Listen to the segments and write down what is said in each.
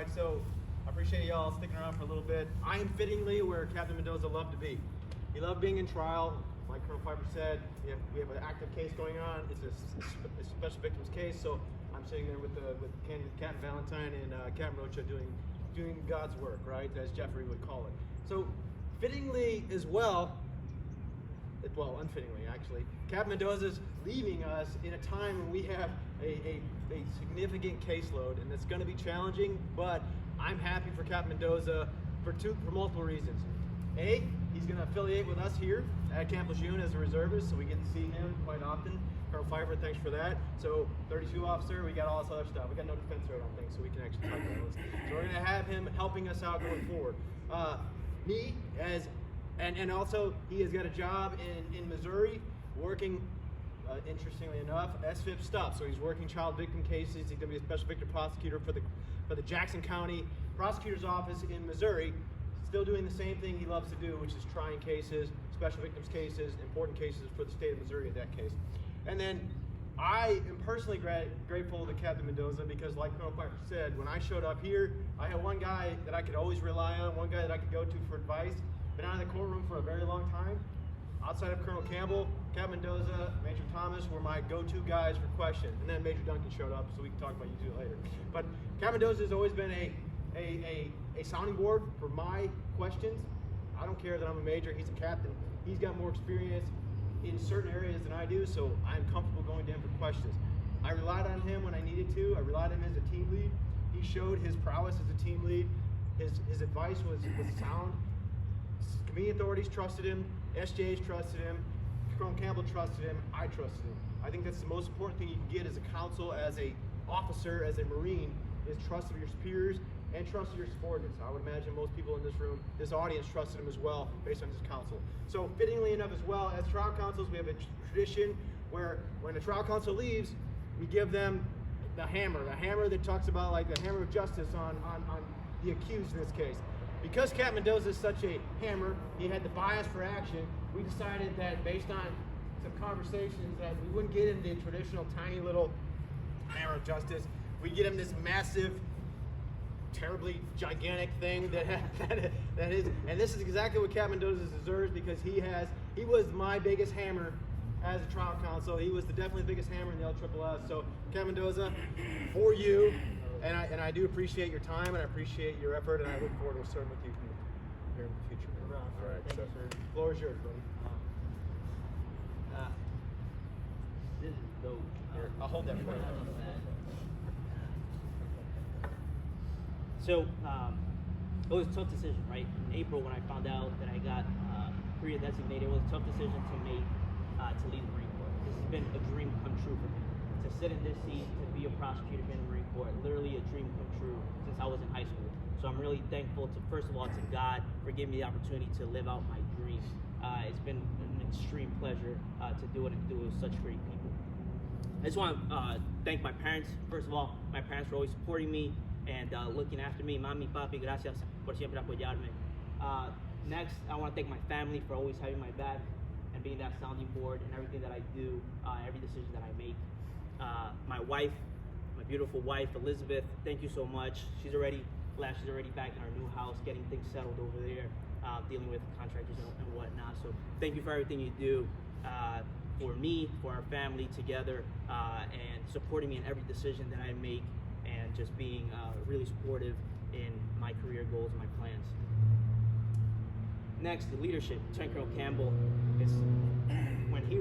right, so I appreciate y'all sticking around for a little bit. I am fittingly where Capt Mendoza loved to be. He loved being in trial. Like Colonel Piper said, we have an active case going on. It's a special victims case, so I'm sitting there with Captain Valentine and Captain Rocha doing God's work, right, as Jeffrey would call it. So fittingly as well, unfittingly actually, Capt Mendoza's leaving us in a time when we have a significant caseload, and it's going to be challenging, but I'm happy for Capt Mendoza for multiple reasons. A, he's going to affiliate with us here at Camp Lejeune as a reservist, so we get to see him quite often. Colonel Pfeiffer, thanks for that. So 32 officer, we got all this other stuff. We got no defense rate on things, so we can actually talk about those. So we're going to have him helping us out going forward. Me, and also he has got a job in Missouri working, interestingly enough, SFIP stuff. So he's working child victim cases. He's going to be a special victim prosecutor for the Jackson County Prosecutor's Office in Missouri. Still doing the same thing he loves to do, which is trying cases, special victims cases, important cases for the state of Missouri in that case. And then I am personally grateful to Captain Mendoza because, like Colonel Piper said, when I showed up here, I had one guy that I could always rely on, one guy that I could go to for advice. Been out of the courtroom for a very long time. Outside of Colonel Campbell, Capt Mendoza, Major Thomas were my go-to guys for questions. And then Major Duncan showed up, so we can talk about you two later. But Capt Mendoza has always been a sounding board for my questions. I don't care that I'm a major, he's a captain. He's got more experience in certain areas than I do, so I'm comfortable going to him for questions. I relied on him when I needed to. I relied on him as a team lead. He showed his prowess as a team lead. His advice was sound. Convenient authorities trusted him. SJs trusted him. Colonel Campbell trusted him. I trusted him. I think that's the most important thing you can get as a counsel, as a officer, as a Marine, is trust of your peers and trust of your subordinates. I would imagine most people in this room, this audience, trusted him as well based on his counsel. So fittingly enough as well, as trial counsels, we have a tradition where when a trial counsel leaves, we give them the hammer that talks about like the hammer of justice on the accused in this case. Because Capt Mendoza is such a hammer, he had the bias for action, we decided that based on some conversations that we wouldn't get him the traditional tiny little hammer of justice. We'd get him this massive, terribly gigantic thing that is, and this is exactly what Capt Mendoza deserves because he was my biggest hammer as a trial counsel. He was definitely the biggest hammer in the LSSS. So Capt Mendoza, for you, and I do appreciate your time and I appreciate your effort, and I look forward to serving with you here in the future. All right, so the floor is yours, buddy. This is dope. Here, I'll hold that for you. So it was a tough decision, right? In April, when I found out that I got career designated, it was a tough decision to make to leave the Marine Corps. This has been a dream come true for me. To sit in this seat, to be a prosecutor in the Marine Corps, literally a dream come true since I was in high school. So I'm really thankful to, first of all, to God for giving me the opportunity to live out my dreams. It's been an extreme pleasure to do it and do it with such great people. I just want to thank my parents. First of all, my parents for always supporting me and looking after me. Mami, papi, gracias por siempre apoyarme. Next, I want to thank my family for always having my back and being that sounding board in everything that I do, every decision that I make. My wife, my beautiful wife, Elizabeth, thank you so much. She's already back in our new house, getting things settled over there, dealing with contractors and whatnot. So thank you for everything you do for me, for our family together, and supporting me in every decision that I make, and just being really supportive in my career goals and my plans. Next, the leadership. Lieutenant Colonel Campbell is, when he,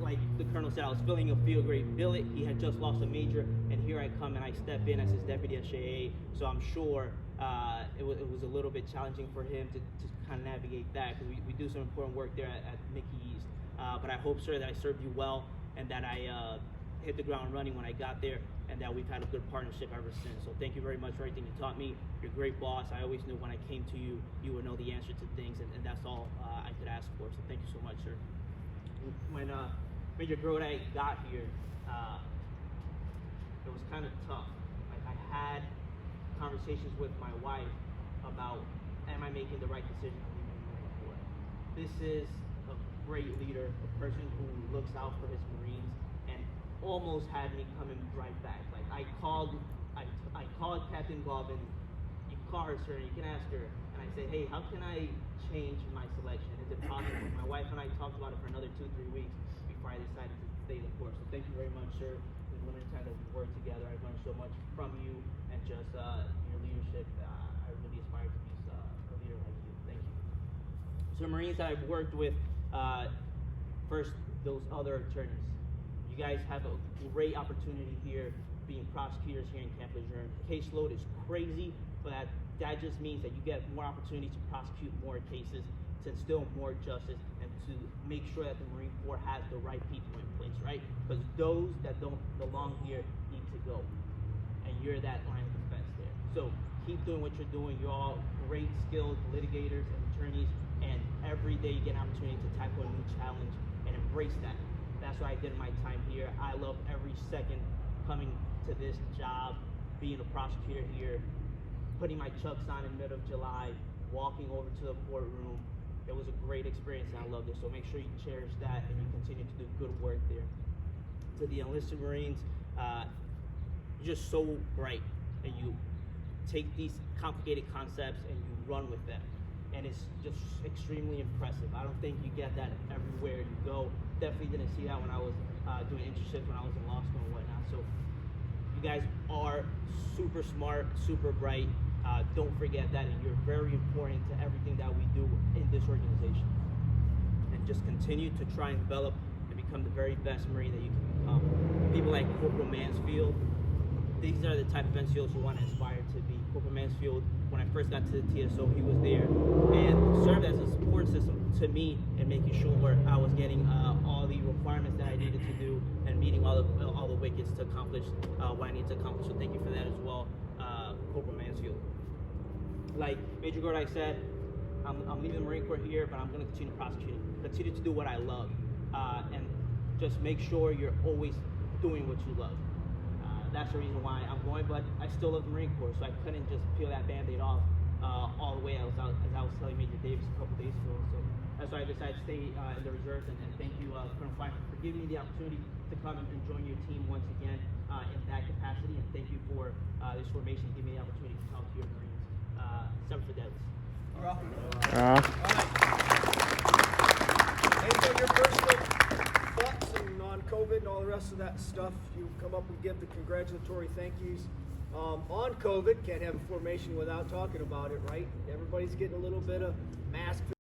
like the Colonel said, I was filling a field-grade billet. He had just lost a major, and here I come and I step in as his deputy SJA. So I'm sure it was a little bit challenging for him to kind of navigate that, because we do some important work there at Mickey East. But I hope, sir, that I served you well and that I hit the ground running when I got there, and that we've had a good partnership ever since. So thank you very much for everything you taught me. You're a great boss. I always knew when I came to you, you would know the answer to things, and that's all I could ask for. So thank you so much, sir. When Major Grode got here, it was kind of tough. Like, I had conversations with my wife about, am I making the right decision on leaving the Marine Corps? This is a great leader, a person who looks out for his Marines, and almost had me come and drive back. Like, I I called Captain Bob, and you call her, sir, and you can ask her. And I said, hey, how can I change my selection? Is it possible? My wife and I talked about it for another 2-3 weeks before I decided to stay the course. So thank you very much, sir. The limited time that we worked together, I've learned so much from you and just your leadership. I really aspire to be a leader like you. Thank you. So Marines that I've worked with, first, those other attorneys. You guys have a great opportunity here being prosecutors here in Camp Lejeune. Caseload is crazy, but that just means that you get more opportunities to prosecute more cases, to instill more justice, and to make sure that the Marine Corps has the right people in place, right? Because those that don't belong here need to go. And you're that line of defense there. So keep doing what you're doing. You're all great, skilled litigators and attorneys, and every day you get an opportunity to tackle a new challenge and embrace that. That's what I did in my time here. I love every second coming to this job, being a prosecutor here, putting my chucks on in the middle of July, walking over to the courtroom. It was a great experience and I loved it. So make sure you cherish that and you continue to do good work there. To the enlisted Marines, you're just so bright and you take these complicated concepts and you run with them. And it's just extremely impressive. I don't think you get that everywhere you go. Definitely didn't see that when I was doing internships when I was in law school and whatnot. So you guys are super smart, super bright. Don't forget that, and you're very important to everything that we do in this organization. And just continue to try and develop and become the very best Marine that you can become. People like Corporal Mansfield, these are the type of NCOs you want to aspire to be. Corporal Mansfield, when I first got to the TSO, he was there and served as a support system to me and making sure I was getting all the requirements that I needed to do and meeting all the wickets to accomplish what I need to accomplish. So thank you for that as well, Corporal Mansfield. Like Major Gordon, I said, I'm leaving the Marine Corps here, but I'm going to continue prosecuting, continue to do what I love, and just make sure you're always doing what you love. That's the reason why I'm going, but I still love the Marine Corps, so I couldn't just peel that Band-Aid off all the way as I was telling Major Davis a couple days ago. So that's why I decided to stay in the reserves, and thank you, Colonel Fine, for giving me the opportunity to come and join your team once again in that capacity, and thank you for this formation, giving me the opportunity to talk to your Marines. Seven for Dallas. All right. Hey, your personal thoughts on COVID and all the rest of that stuff. You come up and give the congratulatory thank yous. On COVID, can't have a formation without talking about it, right? Everybody's getting a little bit of mask